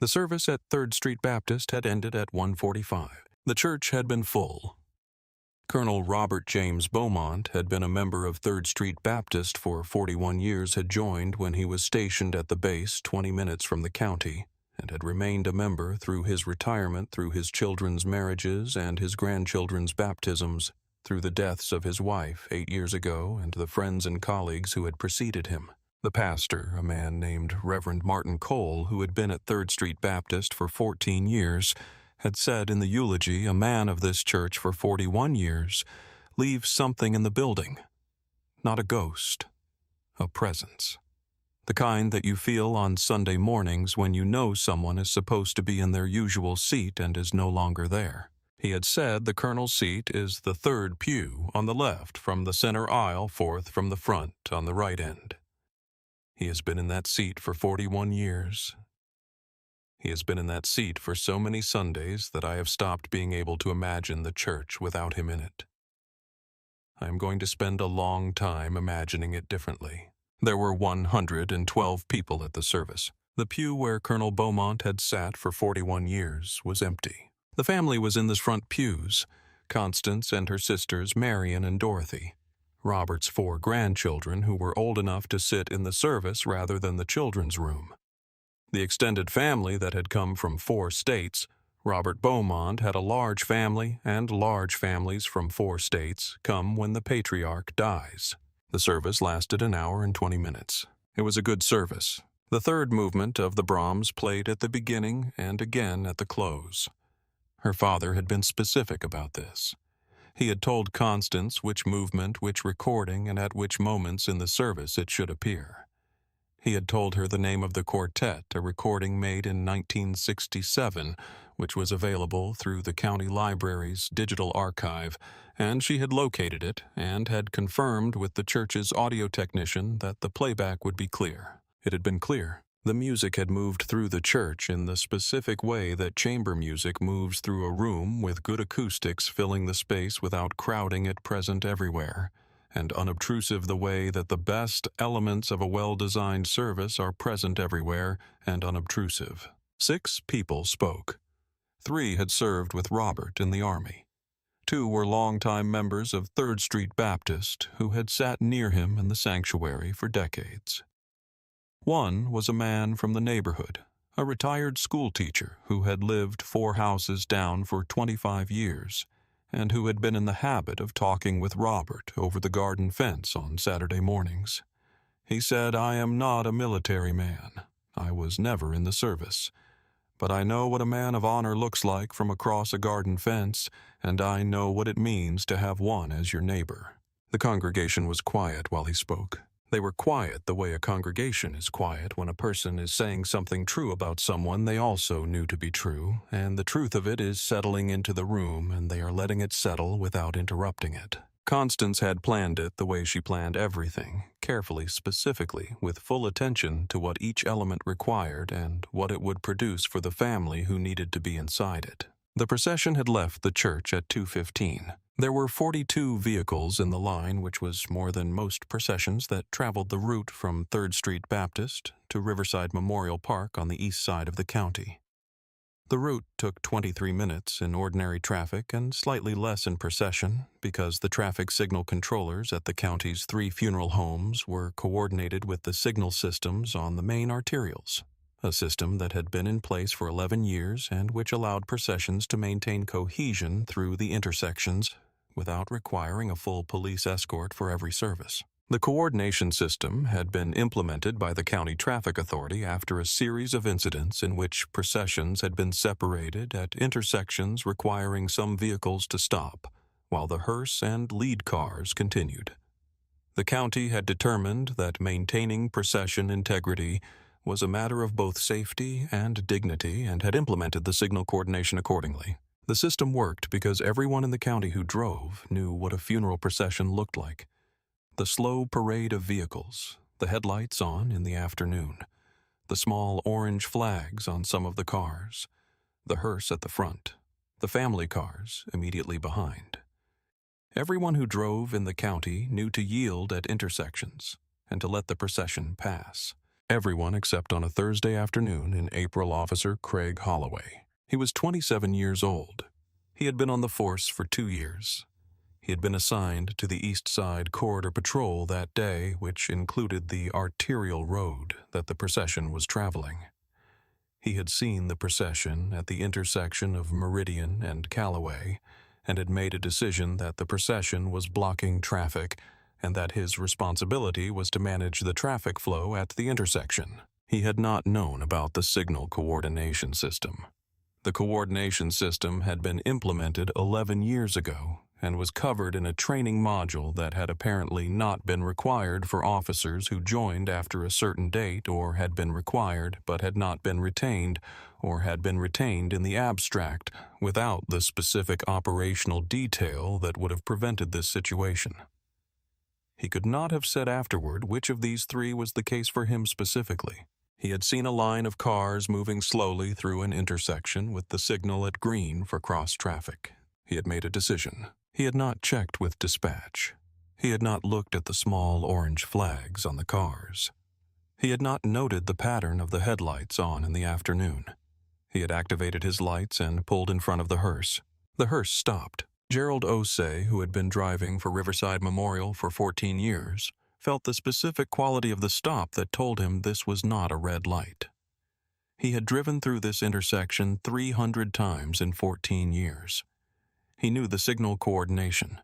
The service at 3rd Street Baptist had ended at 1:45. The church had been full. Colonel Robert James Beaumont had been a member of 3rd Street Baptist for 41 years, had joined when he was stationed at the base 20 minutes from the county, and had remained a member through his retirement, through his children's marriages and his grandchildren's baptisms, through the deaths of his wife 8 years ago and the friends and colleagues who had preceded him. The pastor, a man named Reverend Martin Cole, who had been at 3rd Street Baptist for 14 years, had said in the eulogy, a man of this church for 41 years leaves something in the building. Not a ghost, a presence. The kind that you feel on Sunday mornings when you know someone is supposed to be in their usual seat and is no longer there. He had said the colonel's seat is the 3rd pew on the left from the center aisle, 4th from the front on the right end. He has been in that seat for 41 years. He has been in that seat for so many Sundays that I have stopped being able to imagine the church without him in it. I am going to spend a long time imagining it differently. There were 112 people at the service. The pew where Colonel Beaumont had sat for 41 years was empty. The family was in the front pews, Constance and her sisters Marion and Dorothy, Robert's 4 grandchildren who were old enough to sit in the service rather than the children's room. The extended family that had come from 4 states, Robert Beaumont had a large family, and large families from 4 states come when the patriarch dies. The service lasted an hour and 20 minutes. It was a good service. The 3rd movement of the Brahms played at the beginning and again at the close. Her father had been specific about this. He had told Constance which movement, which recording, and at which moments in the service it should appear. He had told her the name of the quartet, a recording made in 1967, which was available through the county library's digital archive, and she had located it and had confirmed with the church's audio technician that the playback would be clear. It had been clear. The music had moved through the church in the specific way that chamber music moves through a room, with good acoustics filling the space without crowding it, present everywhere, and unobtrusive the way that the best elements of a well-designed service are present everywhere and unobtrusive. 6 people spoke. 3 had served with Robert in the Army. 2 were longtime members of 3rd Street Baptist who had sat near him in the sanctuary for decades. 1 was a man from the neighborhood, a retired schoolteacher who had lived 4 houses down for 25 years, and who had been in the habit of talking with Robert over the garden fence on Saturday mornings. He said, "I am not a military man. I was never in the service. But I know what a man of honor looks like from across a garden fence, and I know what it means to have one as your neighbor." The congregation was quiet while he spoke. They were quiet the way a congregation is quiet when a person is saying something true about someone they also knew to be true, and the truth of it is settling into the room, and they are letting it settle without interrupting it. Constance had planned it the way she planned everything, carefully, specifically, with full attention to what each element required and what it would produce for the family who needed to be inside it. The procession had left the church at 2:15. There were 42 vehicles in the line, which was more than most processions that traveled the route from 3rd Street Baptist to Riverside Memorial Park on the east side of the county. The route took 23 minutes in ordinary traffic and slightly less in procession because the traffic signal controllers at the county's 3 funeral homes were coordinated with the signal systems on the main arterials, a system that had been in place for 11 years and which allowed processions to maintain cohesion through the intersections without requiring a full police escort for every service. The coordination system had been implemented by the County Traffic Authority after a series of incidents in which processions had been separated at intersections requiring some vehicles to stop, while the hearse and lead cars continued. The county had determined that maintaining procession integrity was a matter of both safety and dignity and had implemented the signal coordination accordingly. The system worked because everyone in the county who drove knew what a funeral procession looked like. The slow parade of vehicles, the headlights on in the afternoon, the small orange flags on some of the cars, the hearse at the front, the family cars immediately behind. Everyone who drove in the county knew to yield at intersections and to let the procession pass. Everyone except on a Thursday afternoon in April Officer Craig Holloway. He was 27 years old. He had been on the force for 2 years. He had been assigned to the East Side Corridor Patrol that day, which included the arterial road that the procession was traveling. He had seen the procession at the intersection of Meridian and Callaway, and had made a decision that the procession was blocking traffic and that his responsibility was to manage the traffic flow at the intersection. He had not known about the signal coordination system. The coordination system had been implemented 11 years ago and was covered in a training module that had apparently not been required for officers who joined after a certain date or had been required but had not been retained or had been retained in the abstract without the specific operational detail that would have prevented this situation. He could not have said afterward which of these three was the case for him specifically. He had seen a line of cars moving slowly through an intersection with the signal at green for cross traffic. He had made a decision. He had not checked with dispatch. He had not looked at the small orange flags on the cars. He had not noted the pattern of the headlights on in the afternoon. He had activated his lights and pulled in front of the hearse. The hearse stopped. Gerald Osei, who had been driving for Riverside Memorial for 14 years, felt the specific quality of the stop that told him this was not a red light. He had driven through this intersection 300 times in 14 years. He knew the signal coordination.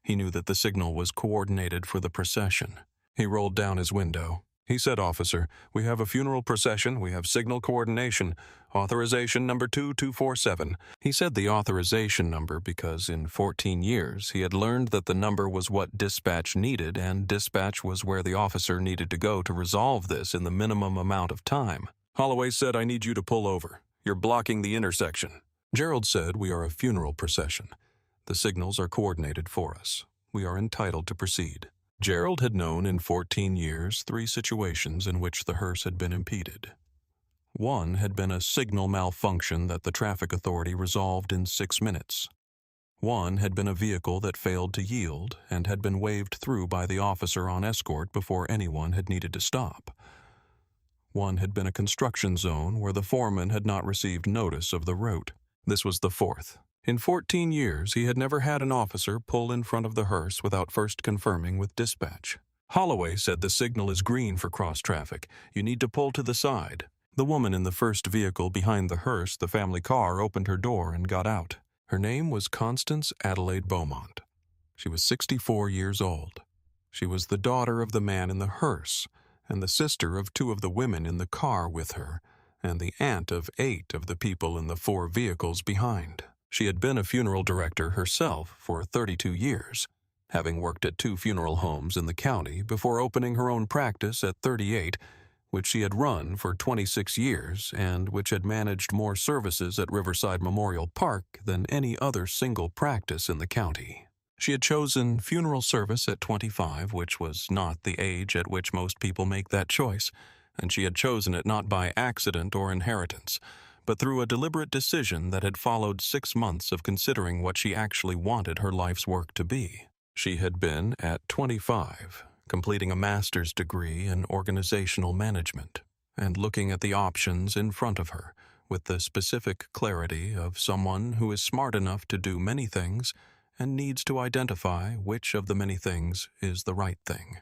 He knew that the signal was coordinated for the procession. He rolled down his window. He said, "Officer, we have a funeral procession, we have signal coordination, authorization number 2247. He said the authorization number because in 14 years he had learned that the number was what dispatch needed, and dispatch was where the officer needed to go to resolve this in the minimum amount of time. Holloway said, "I need you to pull over. You're blocking the intersection." Gerald said, "We are a funeral procession. The signals are coordinated for us. We are entitled to proceed." Gerald had known in 14 years 3 situations in which the hearse had been impeded. One had been a signal malfunction that the traffic authority resolved in 6 minutes. One had been a vehicle that failed to yield and had been waved through by the officer on escort before anyone had needed to stop. One had been a construction zone where the foreman had not received notice of the route. This was the 4th. In 14 years, he had never had an officer pull in front of the hearse without first confirming with dispatch. Holloway said the signal is green for cross traffic. You need to pull to the side. The woman in the first vehicle behind the hearse, the family car, opened her door and got out. Her name was Constance Adelaide Beaumont. She was 64 years old. She was the daughter of the man in the hearse and the sister of 2 of the women in the car with her and the aunt of 8 of the people in the 4 vehicles behind. She had been a funeral director herself for 32 years, having worked at 2 funeral homes in the county before opening her own practice at 38, which she had run for 26 years and which had managed more services at Riverside Memorial Park than any other single practice in the county. She had chosen funeral service at 25, which was not the age at which most people make that choice, and she had chosen it not by accident or inheritance, but through a deliberate decision that had followed 6 months of considering what she actually wanted her life's work to be. She had been, at 25, completing a master's degree in organizational management and looking at the options in front of her with the specific clarity of someone who is smart enough to do many things and needs to identify which of the many things is the right thing.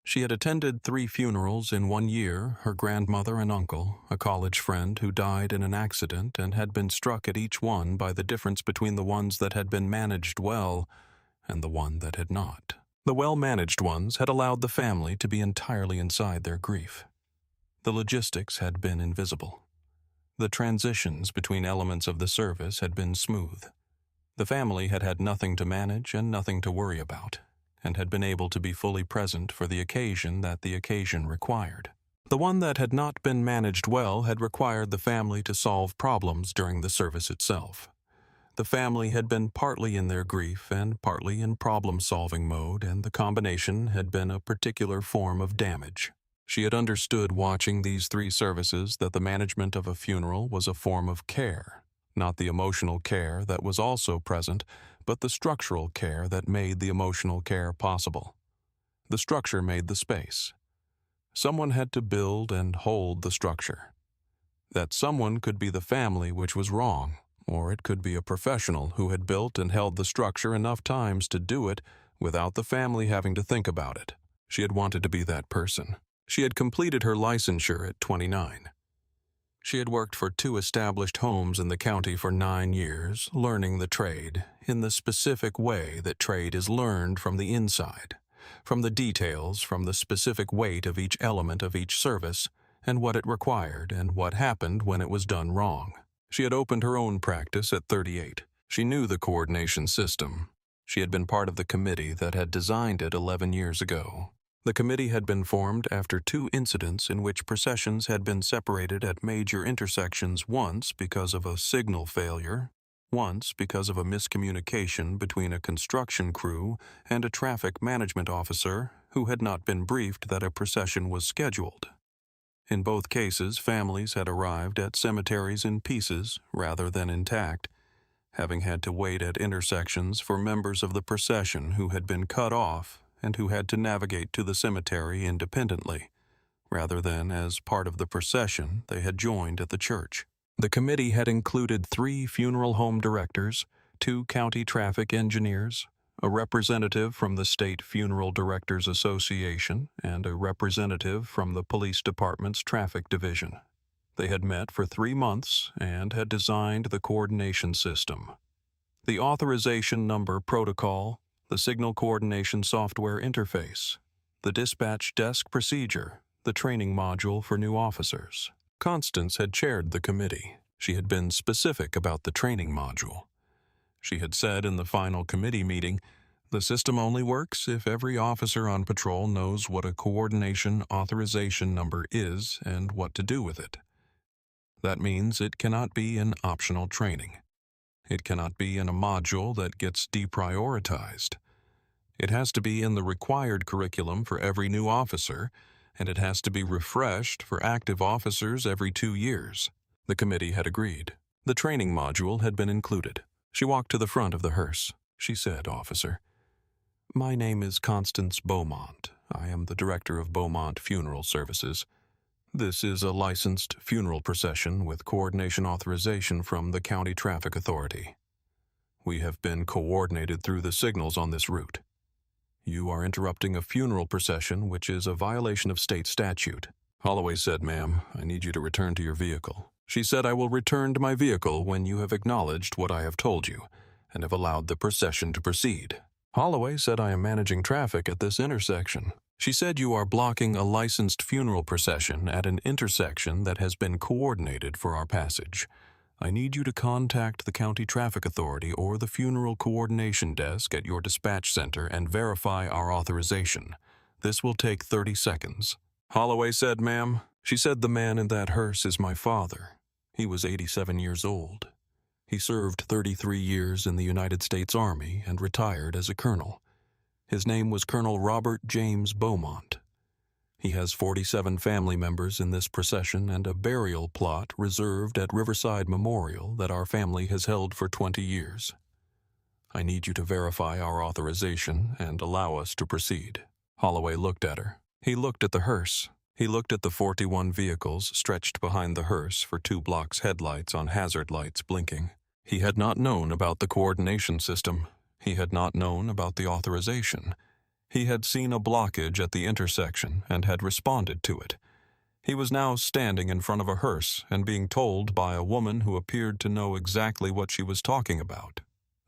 She had attended 3 funerals in 1 year, her grandmother and uncle, a college friend who died in an accident and had been struck at each one by the difference between the ones that had been managed well and the one that had not. The well-managed ones had allowed the family to be entirely inside their grief. The logistics had been invisible. The transitions between elements of the service had been smooth. The family had had nothing to manage and nothing to worry about, and had been able to be fully present for the occasion that the occasion required. The one that had not been managed well had required the family to solve problems during the service itself. The family had been partly in their grief and partly in problem-solving mode, and the combination had been a particular form of damage. She had understood watching these 3 services that the management of a funeral was a form of care, not the emotional care that was also present, but the structural care that made the emotional care possible. The structure made the space. Someone had to build and hold the structure. That someone could be the family which was wrong, or it could be a professional who had built and held the structure enough times to do it without the family having to think about it. She had wanted to be that person. She had completed her licensure at 29. She had worked for 2 established homes in the county for 9 years, learning the trade in the specific way that trade is learned from the inside, from the details, from the specific weight of each element of each service, and what it required and what happened when it was done wrong. She had opened her own practice at 38. She knew the coordination system. She had been part of the committee that had designed it 11 years ago. The committee had been formed after 2 incidents in which processions had been separated at major intersections, once because of a signal failure, once because of a miscommunication between a construction crew and a traffic management officer who had not been briefed that a procession was scheduled. In both cases, families had arrived at cemeteries in pieces rather than intact, having had to wait at intersections for members of the procession who had been cut off and who had to navigate to the cemetery independently, rather than as part of the procession they had joined at the church. The committee had included 3 funeral home directors, 2 county traffic engineers, a representative from the State Funeral Directors Association, and a representative from the police department's traffic division. They had met for 3 months and had designed the coordination system, the authorization number protocol, the signal coordination software interface, the dispatch desk procedure, the training module for new officers. Constance had chaired the committee. She had been specific about the training module. She had said in the final committee meeting, "The system only works if every officer on patrol knows what a coordination authorization number is and what to do with it. That means it cannot be in optional training. It cannot be in a module that gets deprioritized. It has to be in the required curriculum for every new officer, and it has to be refreshed for active officers every 2 years." The committee had agreed. The training module had been included. She walked to the front of the hearse. She said, "Officer, my name is Constance Beaumont. I am the director of Beaumont Funeral Services. This is a licensed funeral procession with coordination authorization from the County Traffic Authority. We have been coordinated through the signals on this route. You are interrupting a funeral procession, which is a violation of state statute." Holloway said, "Ma'am, I need you to return to your vehicle." She said, "I will return to my vehicle when you have acknowledged what I have told you and have allowed the procession to proceed." Holloway said, "I am managing traffic at this intersection." She said, "You are blocking a licensed funeral procession at an intersection that has been coordinated for our passage. I need you to contact the County Traffic Authority or the Funeral Coordination Desk at your dispatch center and verify our authorization. This will take 30 seconds. Holloway said, "Ma'am, she said the man in that hearse is my father. He was 87 years old. He served 33 years in the United States Army and retired as a colonel. His name was Colonel Robert James Beaumont. He has 47 family members in this procession and a burial plot reserved at Riverside Memorial that our family has held for 20 years. I need you to verify our authorization and allow us to proceed." Holloway looked at her. He looked at the hearse. He looked at the 41 vehicles stretched behind the hearse for 2 blocks headlights on hazard lights blinking. He had not known about the coordination system. He had not known about the authorization. He had seen a blockage at the intersection and had responded to it. He was now standing in front of a hearse and being told by a woman who appeared to know exactly what she was talking about,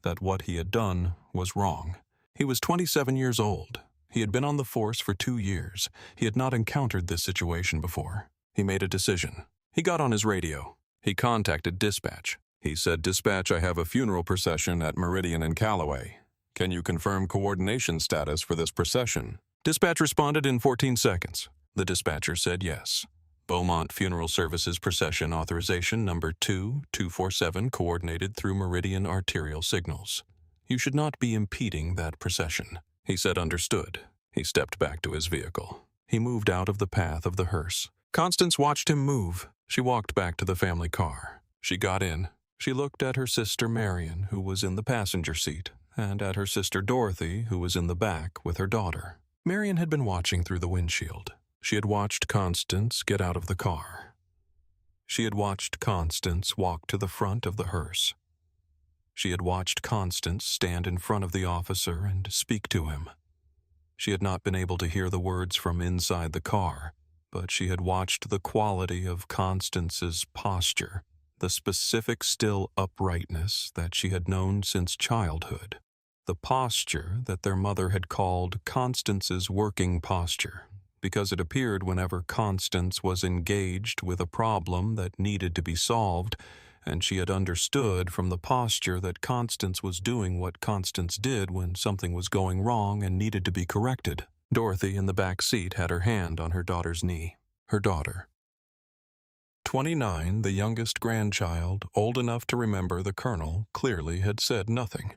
that what he had done was wrong. He was 27 years old. He had been on the force for 2 years. He had not encountered this situation before. He made a decision. He got on his radio. He contacted dispatch. He said, "Dispatch, I have a funeral procession at Meridian and Callaway. Can you confirm coordination status for this procession?" Dispatch responded in 14 seconds. The dispatcher said yes. Beaumont Funeral Services procession authorization number 2247 coordinated through Meridian arterial signals. You should not be impeding that procession. He said understood. He stepped back to his vehicle. He moved out of the path of the hearse. Constance watched him move. She walked back to the family car. She got in. She looked at her sister Marion, who was in the passenger seat, and at her sister Dorothy, who was in the back with her daughter. Marion had been watching through the windshield. She had watched Constance get out of the car. She had watched Constance walk to the front of the hearse. She had watched Constance stand in front of the officer and speak to him. She had not been able to hear the words from inside the car, but she had watched the quality of Constance's posture, the specific still uprightness that she had known since childhood, the posture that their mother had called Constance's working posture, because it appeared whenever Constance was engaged with a problem that needed to be solved, and she had understood from the posture that Constance was doing what Constance did when something was going wrong and needed to be corrected. Dorothy in the back seat had her hand on her daughter's knee. Her daughter. 29, the youngest grandchild, old enough to remember the Colonel, clearly had said nothing.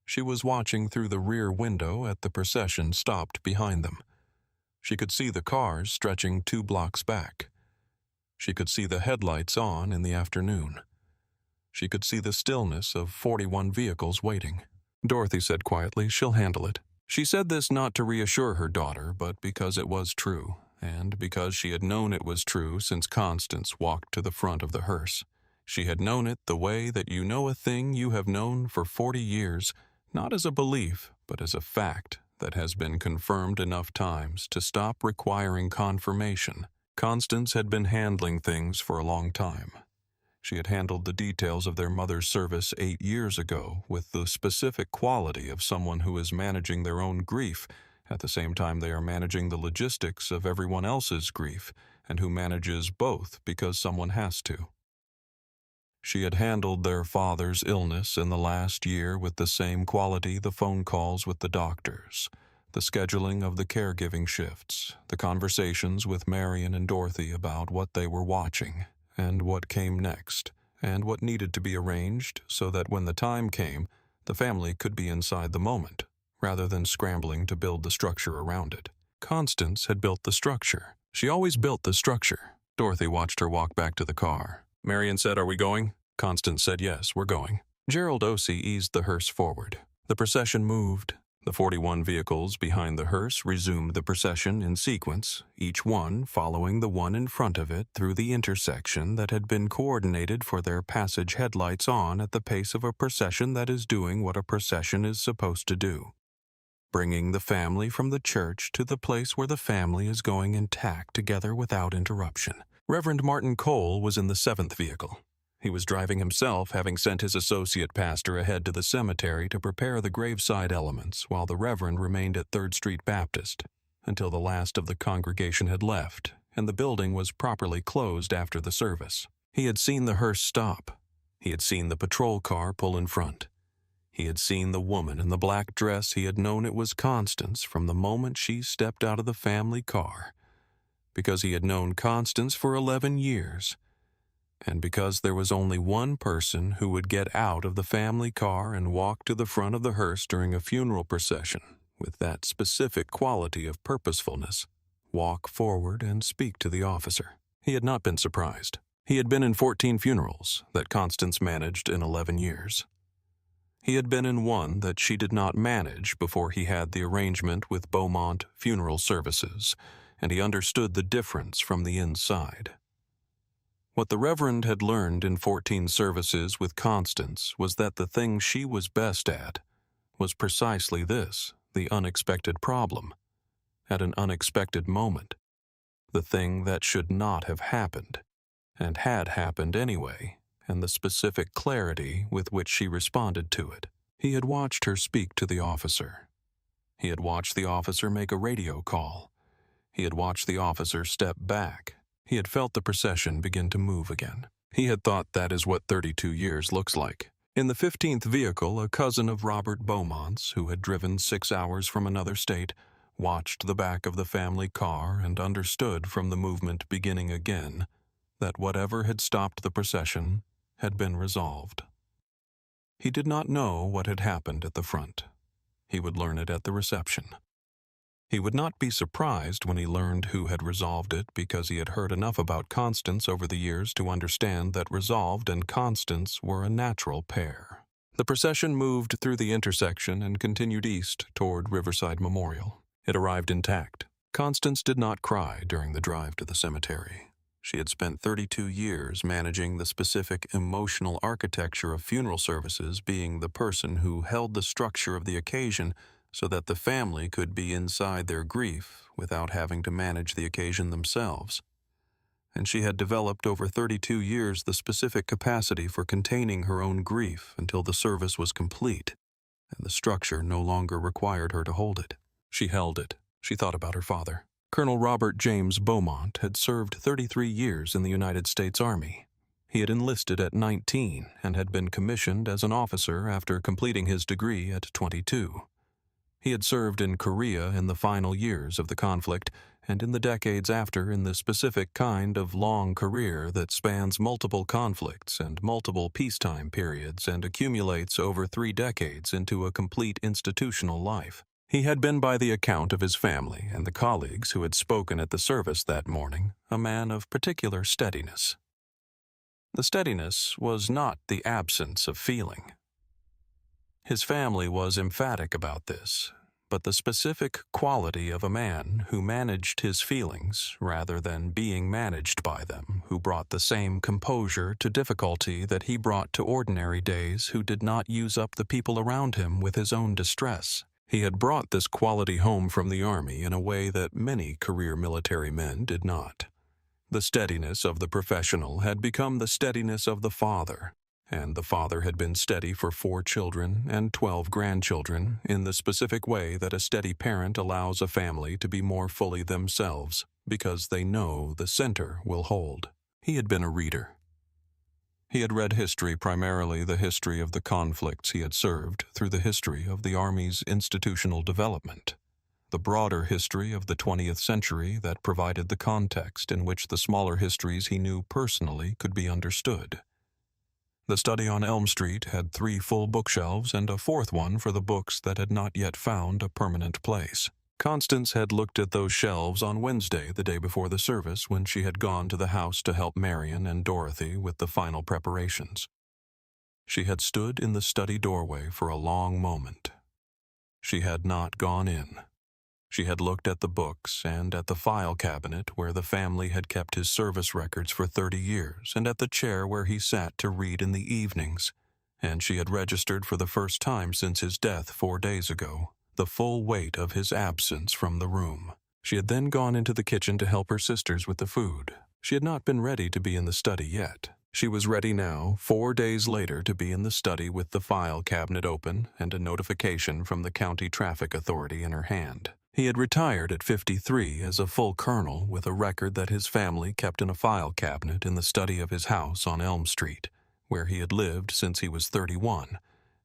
She was watching through the rear window at the procession stopped behind them. She could see the cars stretching 2 blocks back. She could see the headlights on in the afternoon. She could see the stillness of 41 vehicles waiting. Dorothy said quietly, "She'll handle it." She said this not to reassure her daughter, but because it was true, and because she had known it was true since Constance walked to the front of the hearse. She had known it the way that you know a thing you have known for 40 years, not as a belief, but as a fact that has been confirmed enough times to stop requiring confirmation. Constance had been handling things for a long time. She had handled the details of their mother's service 8 years ago with the specific quality of someone who is managing their own grief at the same time they are managing the logistics of everyone else's grief, and who manages both because someone has to. She had handled their father's illness in the last year with the same quality the phone calls with the doctors, the scheduling of the caregiving shifts, the conversations with Marion and Dorothy about what they were watching, and what came next, and what needed to be arranged so that when the time came, the family could be inside the moment, rather than scrambling to build the structure around it. Constance had built the structure. She always built the structure. Dorothy watched her walk back to the car. Marion said, "Are we going?" Constance said, "Yes, we're going." Gerald eased the hearse forward. The procession moved. The 41 vehicles behind the hearse resumed the procession in sequence, each one following the one in front of it through the intersection that had been coordinated for their passage headlights on at the pace of a procession that is doing what a procession is supposed to do, bringing the family from the church to the place where the family is going intact together without interruption. Reverend Martin Cole was in the 7th vehicle. He was driving himself, having sent his associate pastor ahead to the cemetery to prepare the graveside elements, while the Reverend remained at 3rd Street Baptist until the last of the congregation had left and the building was properly closed after the service. He had seen the hearse stop. He had seen the patrol car pull in front. He had seen the woman in the black dress. He had known it was Constance from the moment she stepped out of the family car, because he had known Constance for 11 years. And because there was only one person who would get out of the family car and walk to the front of the hearse during a funeral procession with that specific quality of purposefulness, walk forward and speak to the officer. He had not been surprised. He had been in 14 funerals that Constance managed in 11 years. He had been in one that she did not manage before he had the arrangement with Beaumont Funeral Services, and he understood the difference from the inside. What the Reverend had learned in 14 services with Constance was that the thing she was best at was precisely this, the unexpected problem, at an unexpected moment, the thing that should not have happened, and had happened anyway, and the specific clarity with which she responded to it. He had watched her speak to the officer. He had watched the officer make a radio call. He had watched the officer step back. He had felt the procession begin to move again. He had thought that is what 32 years looks like. In the 15th vehicle, a cousin of Robert Beaumont's, who had driven 6 hours from another state, watched the back of the family car and understood from the movement beginning again that whatever had stopped the procession had been resolved. He did not know what had happened at the front. He would learn it at the reception. He would not be surprised when he learned who had resolved it, because he had heard enough about Constance over the years to understand that Resolved and Constance were a natural pair. The procession moved through the intersection and continued east toward Riverside Memorial. It arrived intact. Constance did not cry during the drive to the cemetery. She had spent 32 years managing the specific emotional architecture of funeral services, being the person who held the structure of the occasion so that the family could be inside their grief without having to manage the occasion themselves. And she had developed over 32 years the specific capacity for containing her own grief until the service was complete, and the structure no longer required her to hold it. She held it. She thought about her father. Colonel Robert James Beaumont had served 33 years in the United States Army. He had enlisted at 19 and had been commissioned as an officer after completing his degree at 22. He had served in Korea in the final years of the conflict and in the decades after in the specific kind of long career that spans multiple conflicts and multiple peacetime periods and accumulates over 3 decades into a complete institutional life. He had been, by the account of his family and the colleagues who had spoken at the service that morning, a man of particular steadiness. The steadiness was not the absence of feeling. His family was emphatic about this, but the specific quality of a man who managed his feelings rather than being managed by them, who brought the same composure to difficulty that he brought to ordinary days, who did not use up the people around him with his own distress. He had brought this quality home from the Army in a way that many career military men did not. The steadiness of the professional had become the steadiness of the father, and the father had been steady for 4 children and 12 grandchildren in the specific way that a steady parent allows a family to be more fully themselves because they know the center will hold. He had been a reader. He had read history, primarily the history of the conflicts he had served, through the history of the Army's institutional development, the broader history of the 20th century that provided the context in which the smaller histories he knew personally could be understood. The study on Elm Street had 3 full bookshelves and a 4th one for the books that had not yet found a permanent place. Constance had looked at those shelves on Wednesday, the day before the service, when she had gone to the house to help Marion and Dorothy with the final preparations. She had stood in the study doorway for a long moment. She had not gone in. She had looked at the books and at the file cabinet where the family had kept his service records for 30 years and at the chair where he sat to read in the evenings, and she had registered for the first time since his death 4 days ago the full weight of his absence from the room. She had then gone into the kitchen to help her sisters with the food. She had not been ready to be in the study yet. She was ready now, 4 days later, to be in the study with the file cabinet open and a notification from the county traffic authority in her hand. He had retired at 53 as a full colonel with a record that his family kept in a file cabinet in the study of his house on Elm Street, where he had lived since he was 31,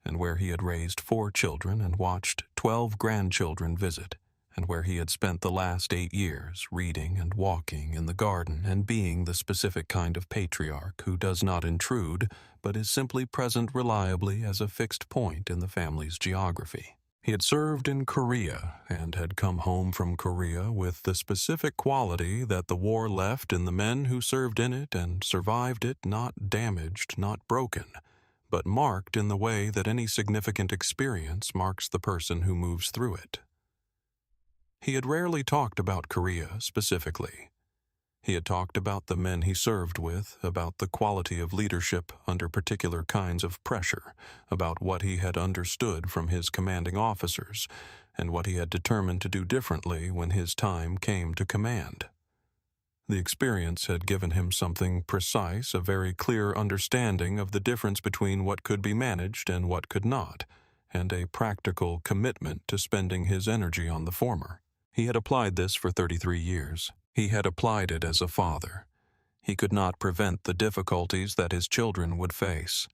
and where he had raised 4 children and watched 12 grandchildren visit, and where he had spent the last 8 years reading and walking in the garden and being the specific kind of patriarch who does not intrude but is simply present reliably as a fixed point in the family's geography. He had served in Korea and had come home from Korea with the specific quality that the war left in the men who served in it and survived it, not damaged, not broken, but marked in the way that any significant experience marks the person who moves through it. He had rarely talked about Korea specifically. He had talked about the men he served with, about the quality of leadership under particular kinds of pressure, about what he had understood from his commanding officers, and what he had determined to do differently when his time came to command. The experience had given him something precise, a very clear understanding of the difference between what could be managed and what could not, and a practical commitment to spending his energy on the former. He had applied this for 33 years. He had applied it as a father. He could not prevent the difficulties that his children would face.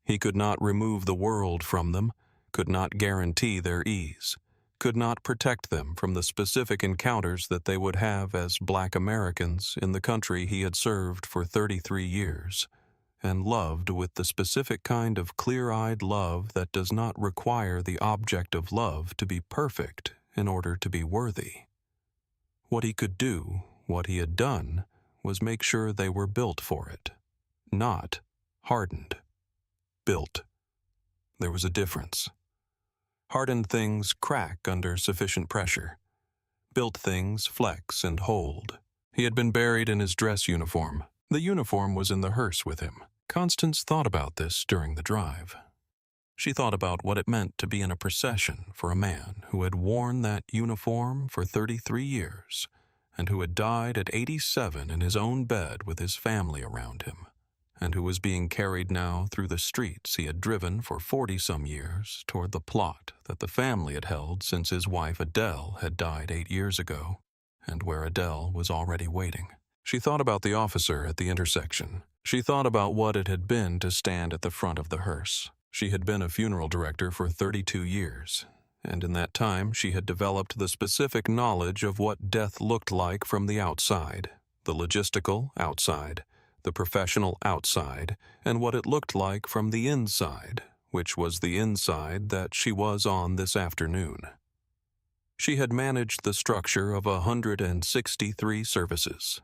He could not remove the world from them, could not guarantee their ease, could not protect them from the specific encounters that they would have as Black Americans in the country he had served for 33 years, and loved with the specific kind of clear-eyed love that does not require the object of love to be perfect in order to be worthy. What he could do, what he had done, was make sure they were built for it. Not hardened. Built. There was a difference. Hardened things crack under sufficient pressure. built things flex and hold. He had been buried in his dress uniform. The uniform was in the hearse with him. Constance thought about this during the drive. She thought about what it meant to be in a procession for a man who had worn that uniform for 33 years and who had died at 87 in his own bed with his family around him, and who was being carried now through the streets he had driven for 40-some years toward the plot that the family had held since his wife Adele had died 8 years ago, and where Adele was already waiting. She thought about the officer at the intersection. She thought about what it had been to stand at the front of the hearse. She had been a funeral director for 32 years, and in that time she had developed the specific knowledge of what death looked like from the outside, the logistical outside, the professional outside, and what it looked like from the inside, which was the inside that she was on this afternoon. She had managed the structure of 163 services.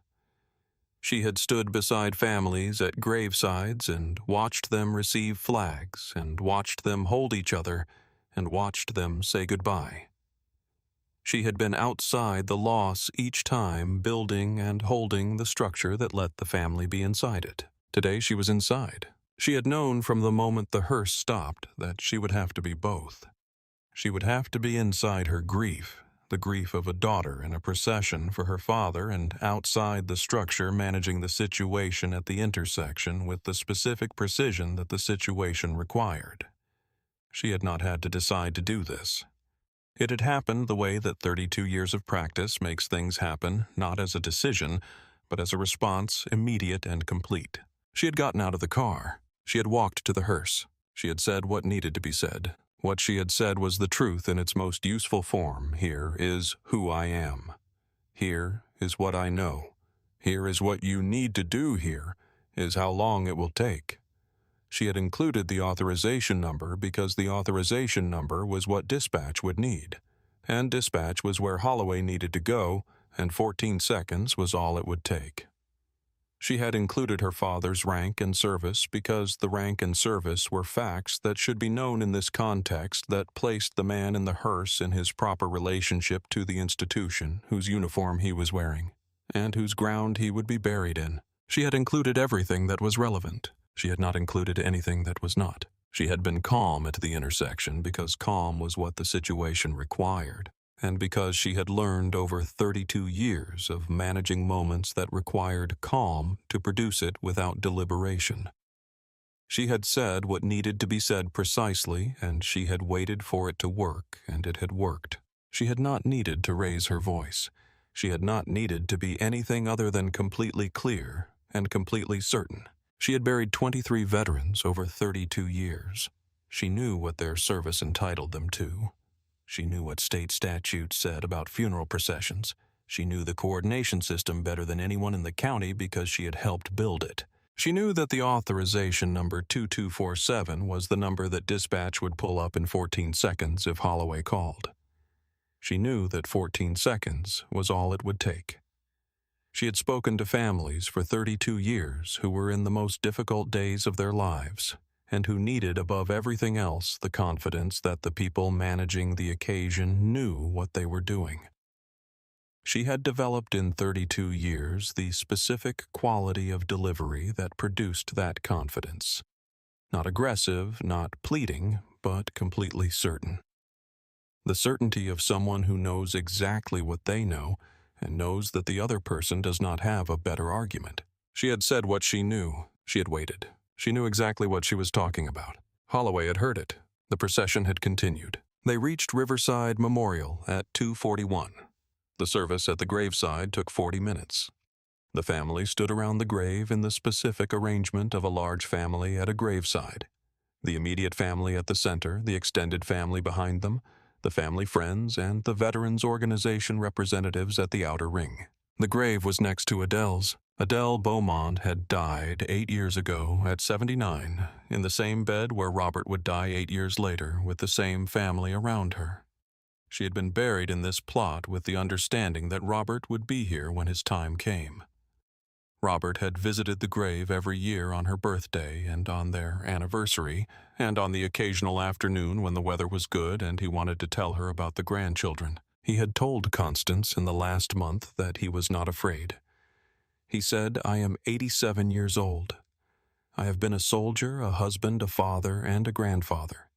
She had stood beside families at gravesides and watched them receive flags and watched them hold each other and watched them say goodbye. She had been outside the loss each time, building and holding the structure that let the family be inside it. Today she was inside. She had known from the moment the hearse stopped that she would have to be both. She would have to be inside her grief, the grief of a daughter in a procession for her father, and outside the structure managing the situation at the intersection with the specific precision that the situation required. She had not had to decide to do this. It had happened the way that 32 years of practice makes things happen, not as a decision, but as a response, immediate and complete. She had gotten out of the car. She had walked to the hearse. She had said what needed to be said. What she had said was the truth in its most useful form. Here is who I am. Here is what I know. Here is what you need to do. Here is how long it will take. She had included the authorization number because the authorization number was what dispatch would need, and dispatch was where Holloway needed to go, and 14 seconds was all it would take. She had included her father's rank and service because the rank and service were facts that should be known in this context that placed the man in the hearse in his proper relationship to the institution whose uniform he was wearing, and whose ground he would be buried in. She had included everything that was relevant. She had not included anything that was not. She had been calm at the intersection because calm was what the situation required, and because she had learned over 32 years of managing moments that required calm to produce it without deliberation. She had said what needed to be said precisely, and she had waited for it to work, and it had worked. She had not needed to raise her voice. She had not needed to be anything other than completely clear and completely certain. She had buried 23 veterans over 32 years. She knew what their service entitled them to. She knew what state statutes said about funeral processions. She knew the coordination system better than anyone in the county because she had helped build it. She knew that the authorization number 2247 was the number that dispatch would pull up in 14 seconds if Holloway called. She knew that 14 seconds was all it would take. She had spoken to families for 32 years who were in the most difficult days of their lives, and who needed above everything else the confidence that the people managing the occasion knew what they were doing. She had developed in 32 years the specific quality of delivery that produced that confidence. Not aggressive, not pleading, but completely certain. The certainty of someone who knows exactly what they know and knows that the other person does not have a better argument. She had said what she knew. She had waited. She knew exactly what she was talking about. Holloway had heard it. The procession had continued. They reached Riverside Memorial at 2:41. The service at the graveside took 40 minutes. The family stood around the grave in the specific arrangement of a large family at a graveside. The immediate family at the center, the extended family behind them, the family friends, and the Veterans Organization representatives at the outer ring. The grave was next to Adele's. Adele Beaumont had died 8 years ago at 79, in the same bed where Robert would die 8 years later with the same family around her. She had been buried in this plot with the understanding that Robert would be here when his time came. Robert had visited the grave every year on her birthday and on their anniversary, and on the occasional afternoon when the weather was good and he wanted to tell her about the grandchildren. He had told Constance in the last month that he was not afraid. He said, "I am 87 years old. I have been a soldier, a husband, a father, and a grandfather.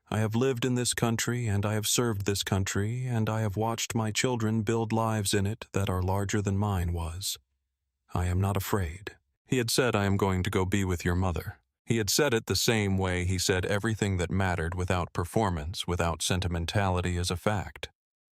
I have lived in this country, and I have served this country, and I have watched my children build lives in it that are larger than mine was. I am not afraid." He had said, "I am going to go be with your mother." He had said it the same way he said everything that mattered without performance, without sentimentality as a fact.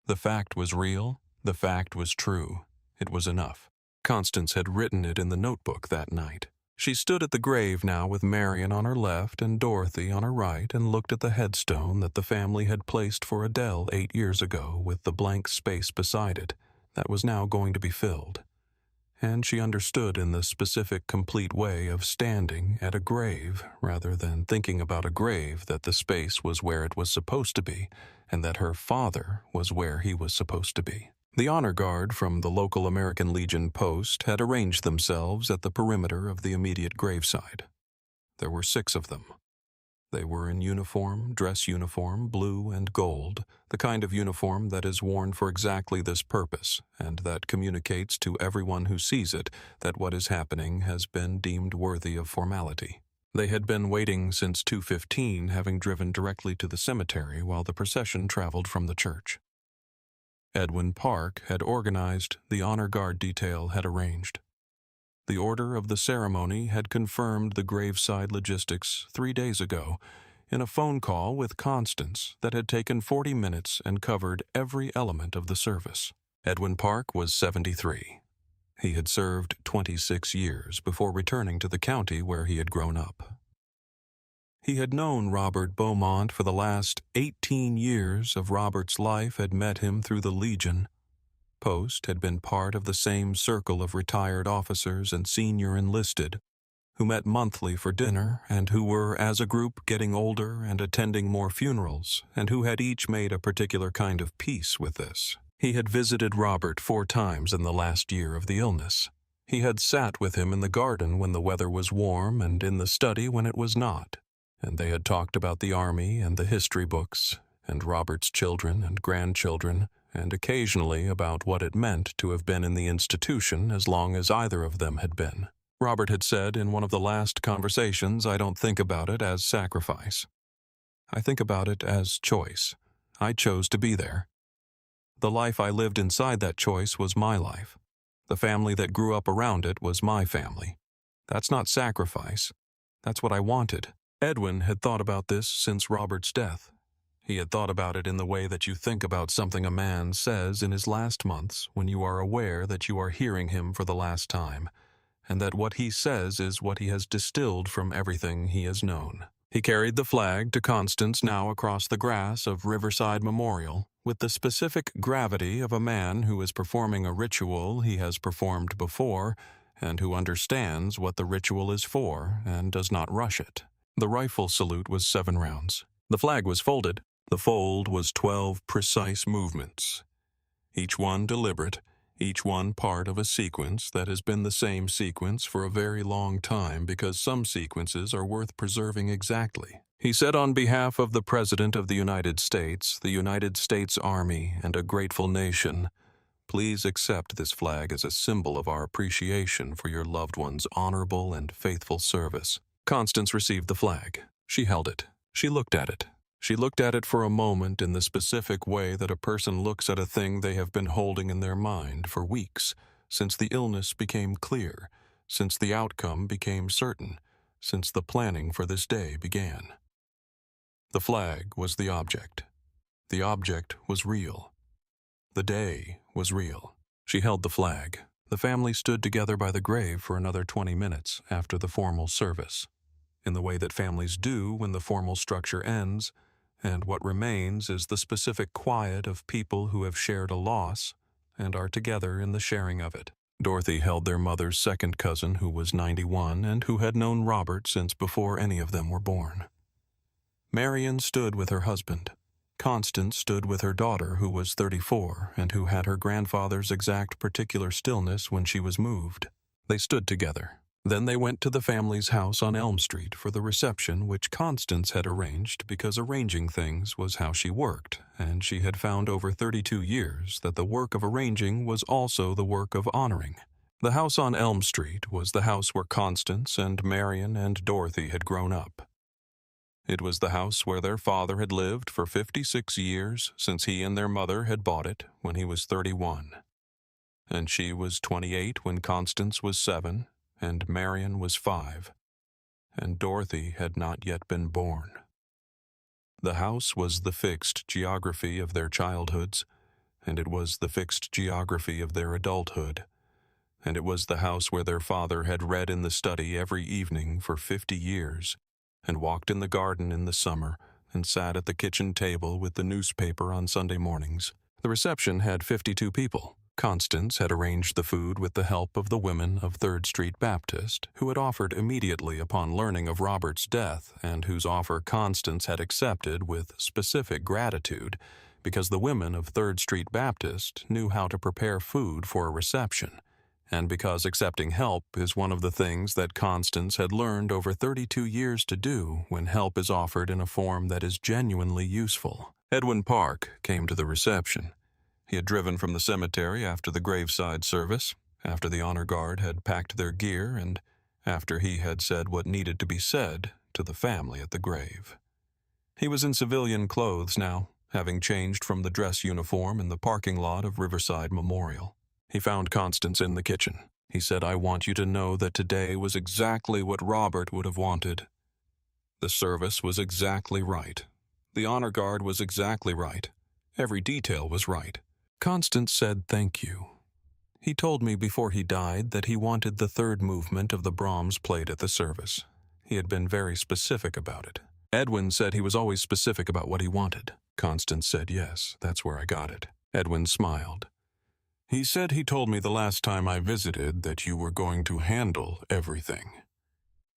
The fact was real, the fact was true. It was enough. Constance had written it in the notebook that night. She stood at the grave now with Marion on her left and Dorothy on her right and looked at the headstone that the family had placed for Adele 8 years ago with the blank space beside it that was now going to be filled. And she understood in the specific, complete way of standing at a grave rather than thinking about a grave that the space was where it was supposed to be and that her father was where he was supposed to be. The honor guard from the local American Legion post had arranged themselves at the perimeter of the immediate graveside. There were 6 of them. They were in uniform, dress uniform, blue and gold, the kind of uniform that is worn for exactly this purpose and that communicates to everyone who sees it that what is happening has been deemed worthy of formality. They had been waiting since 2:15, having driven directly to the cemetery while the procession traveled from the church. Edwin Park had organized, the honor guard detail had arranged. The order of the ceremony had confirmed the graveside logistics 3 days ago in a phone call with Constance that had taken 40 minutes and covered every element of the service. Edwin Park was 73. He had served 26 years before returning to the county where he had grown up. He had known Robert Beaumont for the last 18 years of Robert's life had met him through the Legion. Post had been part of the same circle of retired officers and senior enlisted, who met monthly for dinner and who were, as a group, getting older and attending more funerals, and who had each made a particular kind of peace with this. He had visited Robert 4 times in the last year of the illness. He had sat with him in the garden when the weather was warm and in the study when it was not, and they had talked about the army and the history books, and Robert's children and grandchildren, and occasionally about what it meant to have been in the institution as long as either of them had been. Robert had said in one of the last conversations, "I don't think about it as sacrifice. I think about it as choice. I chose to be there. The life I lived inside that choice was my life. The family that grew up around it was my family. That's not sacrifice. That's what I wanted." Edwin had thought about this since Robert's death. He had thought about it in the way that you think about something a man says in his last months when you are aware that you are hearing him for the last time, and that what he says is what he has distilled from everything he has known. He carried the flag to Constance now across the grass of Riverside Memorial with the specific gravity of a man who is performing a ritual he has performed before and who understands what the ritual is for and does not rush it. The rifle salute was 7 rounds. The flag was folded. The fold was 12 precise movements, each one deliberate, each one part of a sequence that has been the same sequence for a very long time because some sequences are worth preserving exactly. He said on behalf of the President of the United States Army, and a grateful nation, "Please accept this flag as a symbol of our appreciation for your loved one's honorable and faithful service." Constance received the flag. She held it. She looked at it. She looked at it for a moment in the specific way that a person looks at a thing they have been holding in their mind for weeks, since the illness became clear, since the outcome became certain, since the planning for this day began. The flag was the object. The object was real. The day was real. She held the flag. The family stood together by the grave for another 20 minutes after the formal service, in the way that families do when the formal structure ends, and what remains is the specific quiet of people who have shared a loss and are together in the sharing of it. Dorothy held their mother's second cousin, who was 91 and who had known Robert since before any of them were born. Marion stood with her husband. Constance stood with her daughter, who was 34 and who had her grandfather's exact particular stillness when she was moved. They stood together. Then they went to the family's house on Elm Street for the reception which Constance had arranged because arranging things was how she worked, and she had found over 32 years that the work of arranging was also the work of honoring. The house on Elm Street was the house where Constance and Marion and Dorothy had grown up. It was the house where their father had lived for 56 years since he and their mother had bought it when he was 31. And she was 28 when Constance was 7, and Marion was 5, and Dorothy had not yet been born. The house was the fixed geography of their childhoods, and it was the fixed geography of their adulthood, and it was the house where their father had read in the study every evening for 50 years, and walked in the garden in the summer, and sat at the kitchen table with the newspaper on Sunday mornings. The reception had 52 people. Constance had arranged the food with the help of the women of 3rd Street Baptist, who had offered immediately upon learning of Robert's death, and whose offer Constance had accepted with specific gratitude, because the women of 3rd Street Baptist knew how to prepare food for a reception, and because accepting help is one of the things that Constance had learned over 32 years to do when help is offered in a form that is genuinely useful. Edwin Park came to the reception. He had driven from the cemetery after the graveside service, after the honor guard had packed their gear, and after he had said what needed to be said to the family at the grave. He was in civilian clothes now, having changed from the dress uniform in the parking lot of Riverside Memorial. He found Constance in the kitchen. He said, "I want you to know that today was exactly what Robert would have wanted. The service was exactly right. The honor guard was exactly right. Every detail was right." Constance said thank you. He told me before he died that he wanted the 3rd movement of the Brahms played at the service. He had been very specific about it. Edwin said he was always specific about what he wanted. Constance said, "Yes, that's where I got it." Edwin smiled. "He said he told me the last time I visited that you were going to handle everything."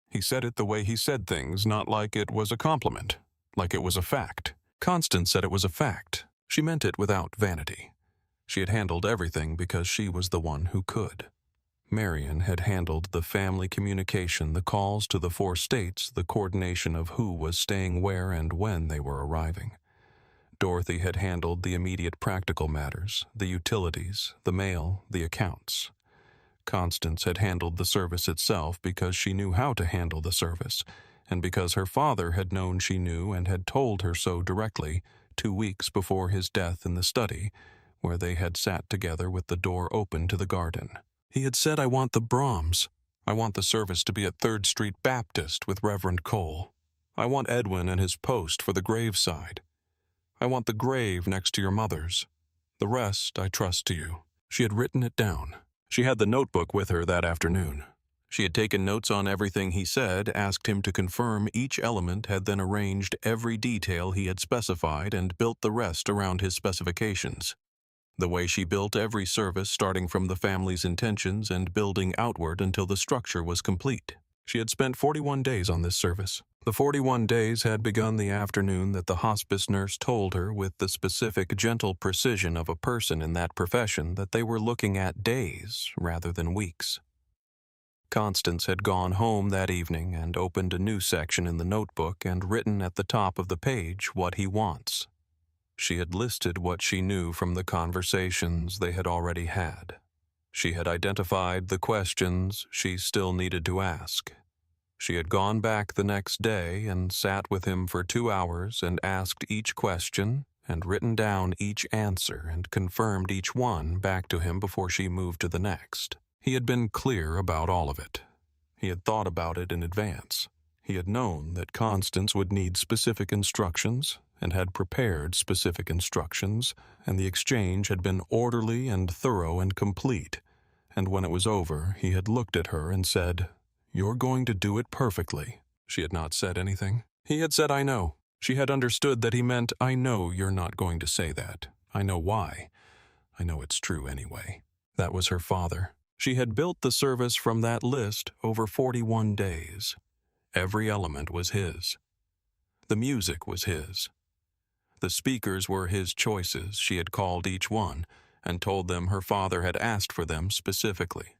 He said it the way he said things, not like it was a compliment, like it was a fact. Constance said it was a fact. She meant it without vanity. She had handled everything because she was the one who could. Marion had handled the family communication, the calls to the 4 states, the coordination of who was staying where and when they were arriving. Dorothy had handled the immediate practical matters, the utilities, the mail, the accounts. Constance had handled the service itself because she knew how to handle the service, and because her father had known she knew and had told her so directly 2 weeks before his death in the study, where they had sat together with the door open to the garden. He had said, "I want the Brahms. I want the service to be at 3rd Street Baptist with Reverend Cole. I want Edwin and his post for the graveside. I want the grave next to your mother's. The rest I trust to you." She had written it down. She had the notebook with her that afternoon. She had taken notes on everything he said, asked him to confirm each element, had then arranged every detail he had specified and built the rest around his specifications. The way she built every service, starting from the family's intentions and building outward until the structure was complete. She had spent 41 days on this service. The 41 days had begun the afternoon that the hospice nurse told her with the specific, gentle precision of a person in that profession that they were looking at days rather than weeks. Constance had gone home that evening and opened a new section in the notebook and written at the top of the page what he wants. She had listed what she knew from the conversations they had already had. She had identified the questions she still needed to ask. She had gone back the next day and sat with him for 2 hours and asked each question and written down each answer and confirmed each one back to him before she moved to the next. He had been clear about all of it. He had thought about it in advance. He had known that Constance would need specific instructions and had prepared specific instructions, and the exchange had been orderly and thorough and complete. And when it was over, he had looked at her and said, "You're going to do it perfectly." She had not said anything. He had said, "I know." She had understood that he meant, "I know you're not going to say that. I know why. I know it's true anyway." That was her father. She had built the service from that list over 41 days. Every element was his. The music was his. The speakers were his choices. She had called each one and told them her father had asked for them specifically.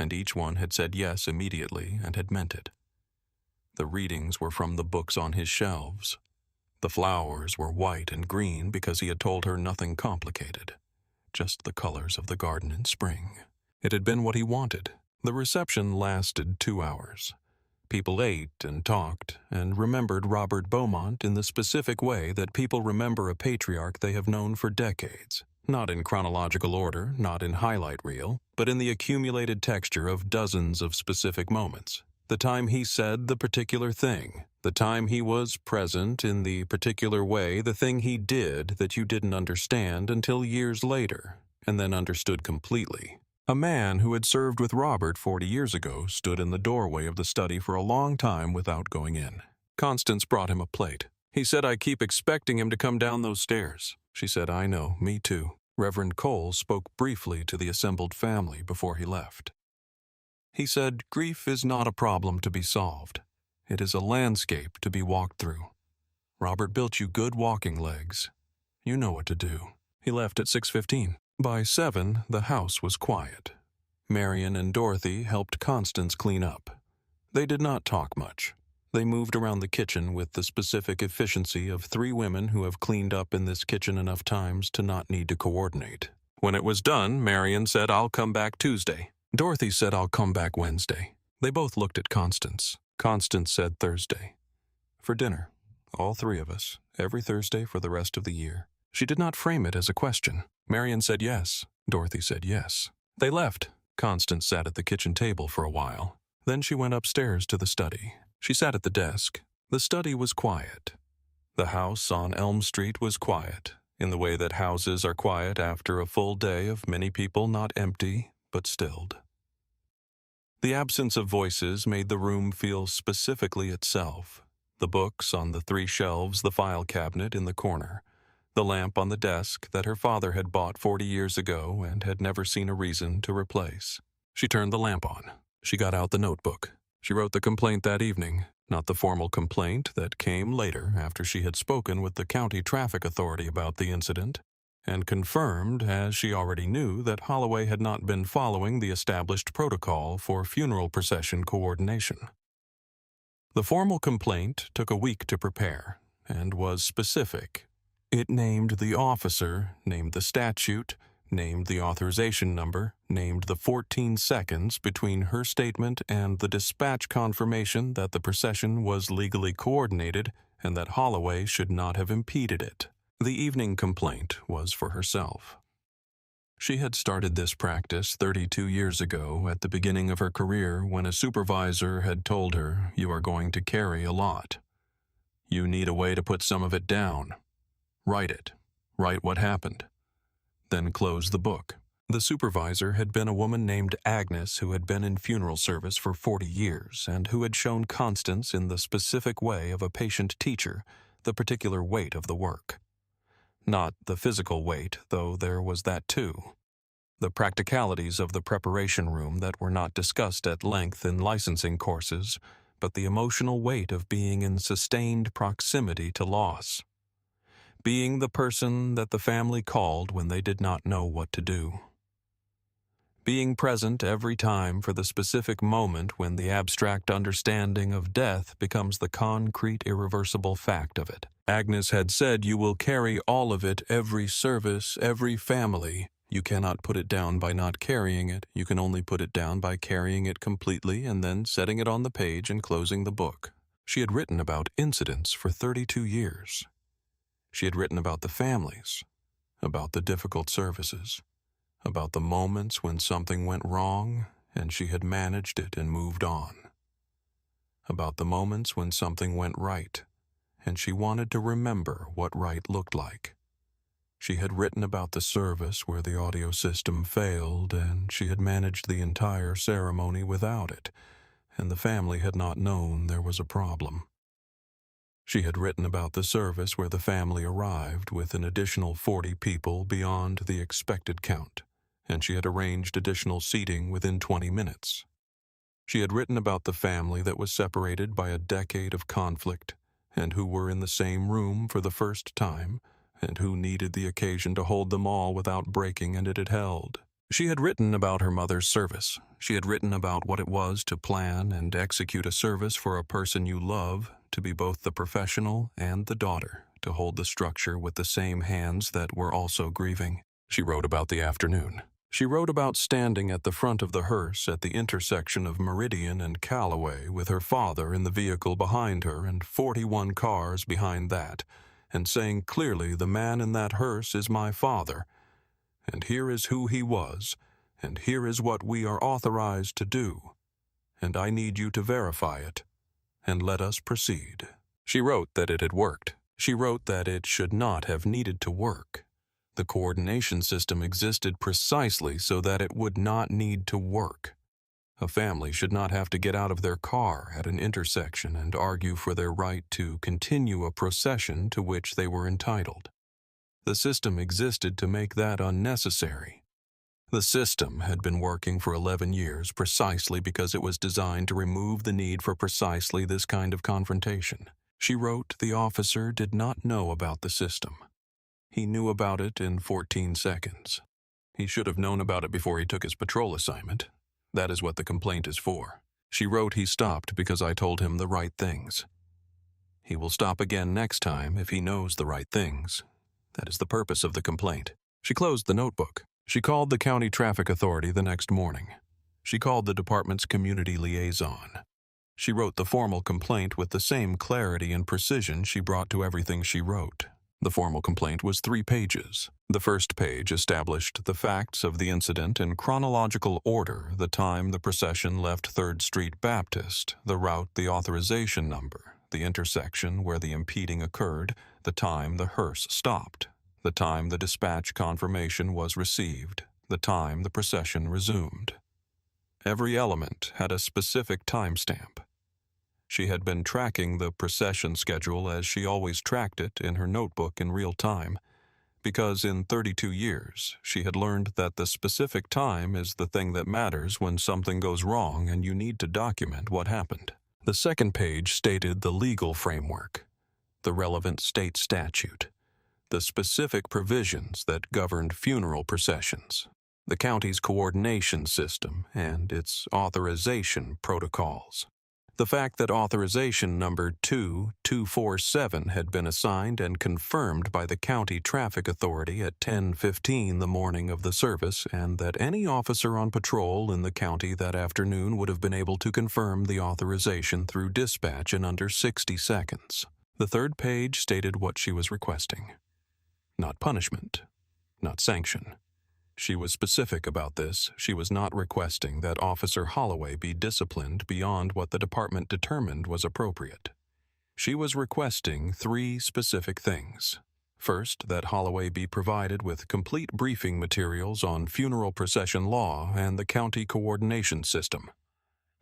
and each one had said yes immediately and had meant it. The readings were from the books on his shelves. The flowers were white and green because he had told her nothing complicated, just the colors of the garden in spring. It had been what he wanted. The reception lasted 2 hours. People ate and talked and remembered Robert Beaumont in the specific way that people remember a patriarch they have known for decades. Not in chronological order, not in highlight reel, but in the accumulated texture of dozens of specific moments. The time he said the particular thing, the time he was present in the particular way, the thing he did that you didn't understand until years later, and then understood completely. A man who had served with Robert 40 years ago stood in the doorway of the study for a long time without going in. Constance brought him a plate. He said, "I keep expecting him to come down those stairs." She said, "I know, me too." Reverend Cole spoke briefly to the assembled family before he left. He said, "Grief is not a problem to be solved. It is a landscape to be walked through. Robert built you good walking legs. You know what to do." He left at 6:15. By 7, the house was quiet. Marion and Dorothy helped Constance clean up. They did not talk much. They moved around the kitchen with the specific efficiency of 3 women who have cleaned up in this kitchen enough times to not need to coordinate. When it was done, Marion said, "I'll come back Tuesday." Dorothy said, "I'll come back Wednesday." They both looked at Constance. Constance said Thursday. "For dinner, all 3 of us, every Thursday for the rest of the year." She did not frame it as a question. Marion said yes. Dorothy said yes. They left. Constance sat at the kitchen table for a while. Then she went upstairs to the study. She sat at the desk. The study was quiet. The house on Elm Street was quiet, in the way that houses are quiet after a full day of many people not empty, but stilled. The absence of voices made the room feel specifically itself. The books on the 3 shelves, the file cabinet in the corner, the lamp on the desk that her father had bought 40 years ago and had never seen a reason to replace. She turned the lamp on. She got out the notebook. She wrote the complaint that evening, not the formal complaint that came later after she had spoken with the county traffic authority about the incident, and confirmed, as she already knew, that Holloway had not been following the established protocol for funeral procession coordination. The formal complaint took a week to prepare, and was specific. It named the officer, named the statute, named the authorization number, named the 14 seconds between her statement and the dispatch confirmation that the procession was legally coordinated and that Holloway should not have impeded it. The evening complaint was for herself. She had started this practice 32 years ago at the beginning of her career when a supervisor had told her, "You are going to carry a lot. You need a way to put some of it down. Write it. Write what happened. Then close the book." The supervisor had been a woman named Agnes who had been in funeral service for 40 years and who had shown Constance in the specific way of a patient teacher the particular weight of the work. Not the physical weight, though there was that too. The practicalities of the preparation room that were not discussed at length in licensing courses, but the emotional weight of being in sustained proximity to loss. Being the person that the family called when they did not know what to do. Being present every time for the specific moment when the abstract understanding of death becomes the concrete, irreversible fact of it. Agnes had said, "You will carry all of it, every service, every family. You cannot put it down by not carrying it. You can only put it down by carrying it completely and then setting it on the page and closing the book." She had written about incidents for 32 years. She had written about the families, about the difficult services, about the moments when something went wrong and she had managed it and moved on, about the moments when something went right and she wanted to remember what right looked like. She had written about the service where the audio system failed and she had managed the entire ceremony without it, and the family had not known there was a problem. She had written about the service where the family arrived with an additional 40 people beyond the expected count, and she had arranged additional seating within 20 minutes. She had written about the family that was separated by a decade of conflict, and who were in the same room for the first time, and who needed the occasion to hold them all without breaking, and it had held. She had written about her mother's service. She had written about what it was to plan and execute a service for a person you love, to be both the professional and the daughter, to hold the structure with the same hands that were also grieving. She wrote about the afternoon. She wrote about standing at the front of the hearse at the intersection of Meridian and Callaway with her father in the vehicle behind her and 41 cars behind that, and saying clearly, "The man in that hearse is my father, and here is who he was, and here is what we are authorized to do, and I need you to verify it, and let us proceed." She wrote that it had worked. She wrote that it should not have needed to work. The coordination system existed precisely so that it would not need to work. A family should not have to get out of their car at an intersection and argue for their right to continue a procession to which they were entitled. The system existed to make that unnecessary. The system had been working for 11 years precisely because it was designed to remove the need for precisely this kind of confrontation. She wrote the officer did not know about the system. He knew about it in 14 seconds. He should have known about it before he took his patrol assignment. That is what the complaint is for. She wrote he stopped because I told him the right things. He will stop again next time if he knows the right things. That is the purpose of the complaint. She closed the notebook. She called the county traffic authority the next morning. She called the department's community liaison. She wrote the formal complaint with the same clarity and precision she brought to everything she wrote. The formal complaint was 3 pages. The first page established the facts of the incident in chronological order: the time the procession left 3rd Street Baptist, the route, the authorization number, the intersection where the impeding occurred, the time the hearse stopped, the time the dispatch confirmation was received, the time the procession resumed. Every element had a specific timestamp. She had been tracking the procession schedule as she always tracked it in her notebook in real time, because in 32 years she had learned that the specific time is the thing that matters when something goes wrong and you need to document what happened. The second page stated the legal framework, the relevant state statute, the specific provisions that governed funeral processions, the county's coordination system, and its authorization protocols. The fact that authorization number 2247 had been assigned and confirmed by the county traffic authority at 10:15 the morning of the service, and that any officer on patrol in the county that afternoon would have been able to confirm the authorization through dispatch in under 60 seconds. The third page stated what she was requesting. Not punishment, not sanction. She was specific about this. She was not requesting that Officer Holloway be disciplined beyond what the department determined was appropriate. She was requesting 3 specific things. First, that Holloway be provided with complete briefing materials on funeral procession law and the county coordination system.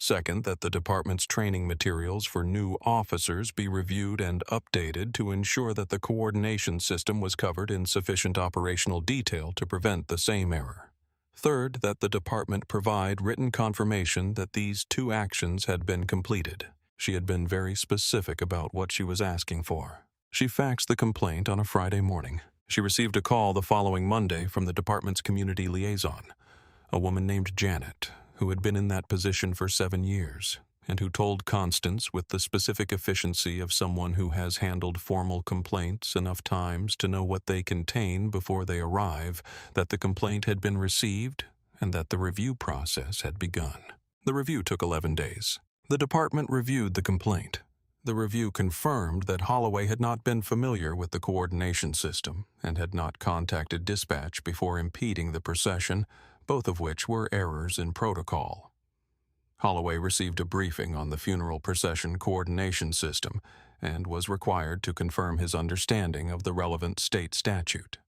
Second, that the department's training materials for new officers be reviewed and updated to ensure that the coordination system was covered in sufficient operational detail to prevent the same error. Third, that the department provide written confirmation that these 2 actions had been completed. She had been very specific about what she was asking for. She faxed the complaint on a Friday morning. She received a call the following Monday from the department's community liaison, a woman named Janet, who had been in that position for 7 years, and who told Constance with the specific efficiency of someone who has handled formal complaints enough times to know what they contain before they arrive, that the complaint had been received and that the review process had begun. The review took 11 days. The department reviewed the complaint. The review confirmed that Holloway had not been familiar with the coordination system and had not contacted dispatch before impeding the procession, both of which were errors in protocol. Holloway received a briefing on the funeral procession coordination system and was required to confirm his understanding of the relevant state statute.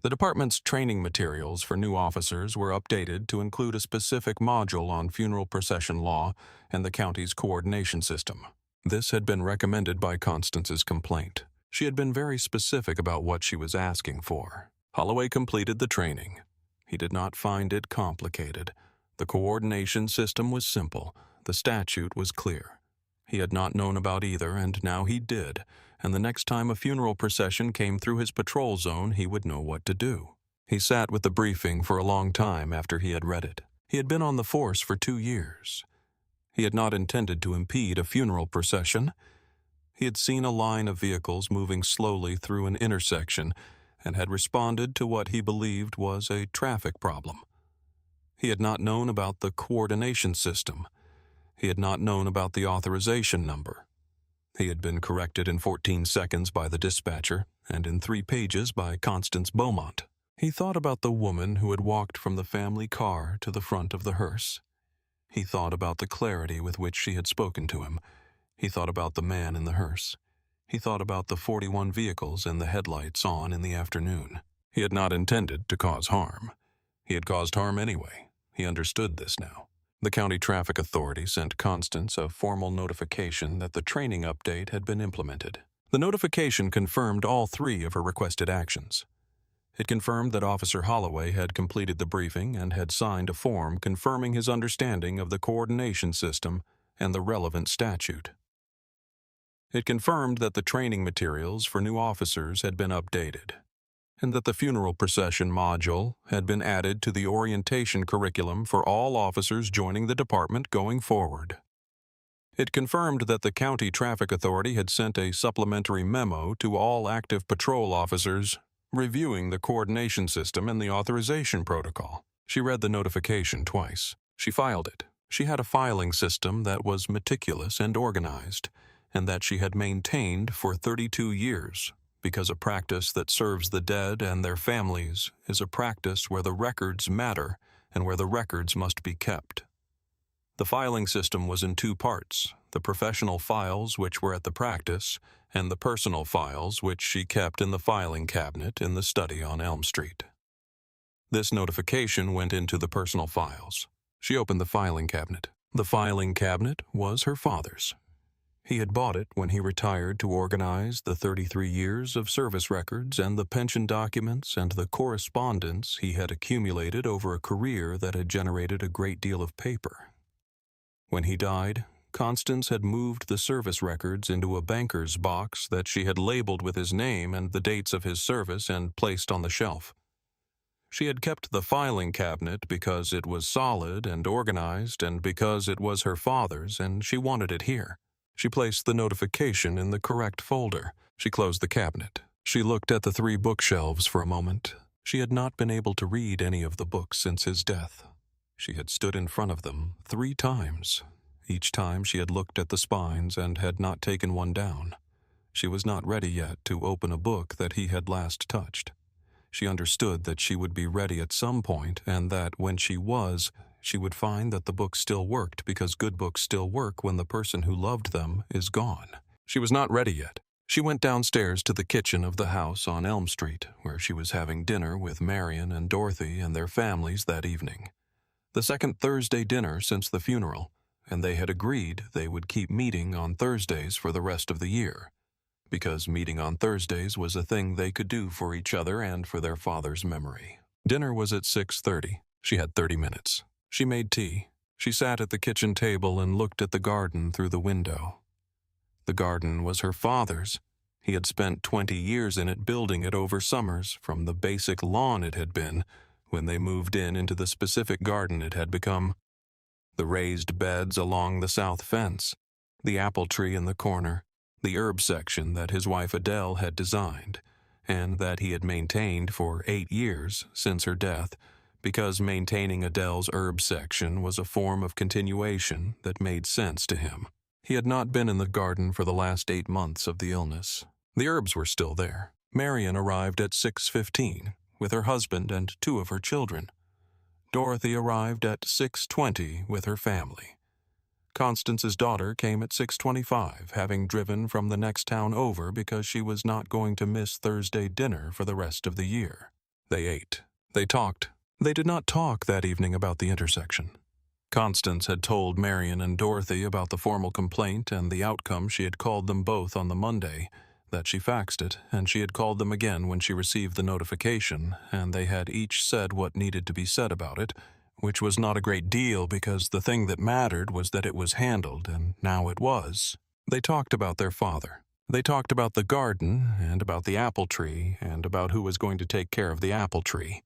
The department's training materials for new officers were updated to include a specific module on funeral procession law and the county's coordination system. This had been recommended by Constance's complaint. She had been very specific about what she was asking for. Holloway completed the training. He did not find it complicated. The coordination system was simple. The statute was clear. He had not known about either, and now he did, and the next time a funeral procession came through his patrol zone, he would know what to do. He sat with the briefing for a long time after he had read it. He had been on the force for 2 years. He had not intended to impede a funeral procession. He had seen a line of vehicles moving slowly through an intersection and had responded to what he believed was a traffic problem. He had not known about the coordination system. He had not known about the authorization number. He had been corrected in 14 seconds by the dispatcher and in 3 pages by Constance Beaumont. He thought about the woman who had walked from the family car to the front of the hearse. He thought about the clarity with which she had spoken to him. He thought about the man in the hearse. He thought about the 41 vehicles and the headlights on in the afternoon. He had not intended to cause harm. He had caused harm anyway. He understood this now. The county traffic authority sent Constance a formal notification that the training update had been implemented. The notification confirmed all 3 of her requested actions. It confirmed that Officer Holloway had completed the briefing and had signed a form confirming his understanding of the coordination system and the relevant statute. It confirmed that the training materials for new officers had been updated, and that the funeral procession module had been added to the orientation curriculum for all officers joining the department going forward. It confirmed that the County Traffic Authority had sent a supplementary memo to all active patrol officers reviewing the coordination system and the authorization protocol. She read the notification twice. She filed it. She had a filing system that was meticulous and organized, and that she had maintained for 32 years, because a practice that serves the dead and their families is a practice where the records matter and where the records must be kept. The filing system was in 2 parts, the professional files which were at the practice, and the personal files which she kept in the filing cabinet in the study on Elm Street. This notification went into the personal files. She opened the filing cabinet. The filing cabinet was her father's. He had bought it when he retired to organize the 33 years of service records and the pension documents and the correspondence he had accumulated over a career that had generated a great deal of paper. When he died, Constance had moved the service records into a banker's box that she had labeled with his name and the dates of his service and placed on the shelf. She had kept the filing cabinet because it was solid and organized and because it was her father's and she wanted it here. She placed the notification in the correct folder. She closed the cabinet. She looked at the 3 bookshelves for a moment. She had not been able to read any of the books since his death. She had stood in front of them 3 times. Each time she had looked at the spines and had not taken one down. She was not ready yet to open a book that he had last touched. She understood that she would be ready at some point and that when she was, she would find that the book still worked because good books still work when the person who loved them is gone. She was not ready yet. She went downstairs to the kitchen of the house on Elm Street, where she was having dinner with Marion and Dorothy and their families that evening. The second Thursday dinner since the funeral, and they had agreed they would keep meeting on Thursdays for the rest of the year, because meeting on Thursdays was a thing they could do for each other and for their father's memory. Dinner was at 6:30. She had 30 minutes. She made tea. She sat at the kitchen table and looked at the garden through the window. The garden was her father's. He had spent 20 years in it, building it over summers, from the basic lawn it had been, when they moved into the specific garden it had become. The raised beds along the south fence, the apple tree in the corner, the herb section that his wife Adele had designed, and that he had maintained for 8 years since her death, because maintaining Adele's herb section was a form of continuation that made sense to him. He had not been in the garden for the last 8 months of the illness. The herbs were still there. Marion arrived at 6:15 with her husband and 2 of her children. Dorothy arrived at 6:20 with her family. Constance's daughter came at 6:25, having driven from the next town over because she was not going to miss Thursday dinner for the rest of the year. They ate. They talked. They did not talk that evening about the intersection. Constance had told Marion and Dorothy about the formal complaint and the outcome. She had called them both on the Monday that she faxed it, and she had called them again when she received the notification, and they had each said what needed to be said about it, which was not a great deal because the thing that mattered was that it was handled, and now it was. They talked about their father. They talked about the garden, and about the apple tree, and about who was going to take care of the apple tree.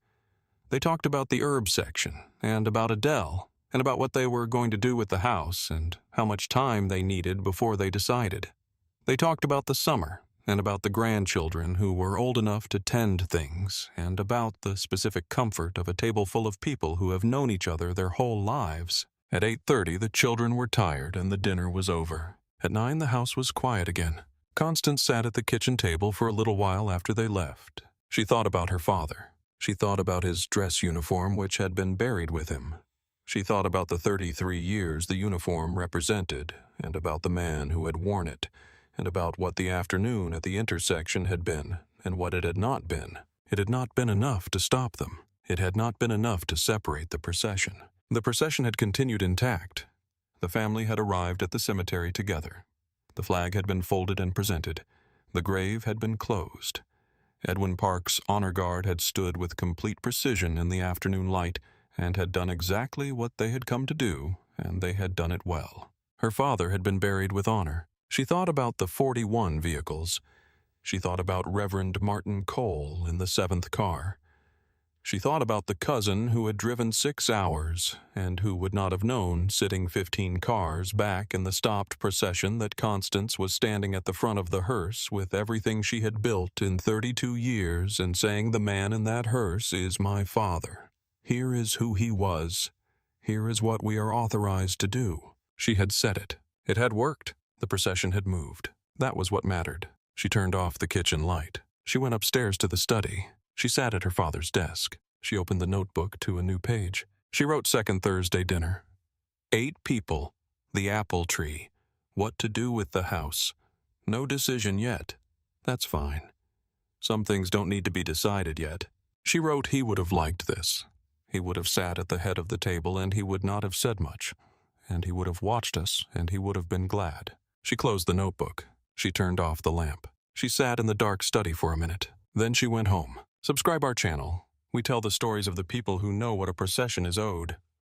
They talked about the herb section, and about Adele, and about what they were going to do with the house, and how much time they needed before they decided. They talked about the summer, and about the grandchildren who were old enough to tend things, and about the specific comfort of a table full of people who have known each other their whole lives. At 8:30, the children were tired and the dinner was over. At 9, the house was quiet again. Constance sat at the kitchen table for a little while after they left. She thought about her father. She thought about his dress uniform, which had been buried with him. She thought about the 33 years the uniform represented, and about the man who had worn it, and about what the afternoon at the intersection had been, and what it had not been. It had not been enough to stop them. It had not been enough to separate the procession. The procession had continued intact. The family had arrived at the cemetery together. The flag had been folded and presented. The grave had been closed. Edwin Park's honor guard had stood with complete precision in the afternoon light and had done exactly what they had come to do, and they had done it well. Her father had been buried with honor. She thought about the 41 vehicles. She thought about Reverend Martin Cole in the 7th car. She thought about the cousin who had driven 6 hours and who would not have known, sitting 15 cars back in the stopped procession, that Constance was standing at the front of the hearse with everything she had built in 32 years and saying, "The man in that hearse is my father. Here is who he was. Here is what we are authorized to do." She had said it. It had worked. The procession had moved. That was what mattered. She turned off the kitchen light. She went upstairs to the study. She sat at her father's desk. She opened the notebook to a new page. She wrote second Thursday dinner. 8 people. The apple tree. What to do with the house. No decision yet. That's fine. Some things don't need to be decided yet. She wrote he would have liked this. He would have sat at the head of the table and he would not have said much. And he would have watched us and he would have been glad. She closed the notebook. She turned off the lamp. She sat in the dark study for a minute. Then she went home. Subscribe our channel. We tell the stories of the people who know what a procession is owed.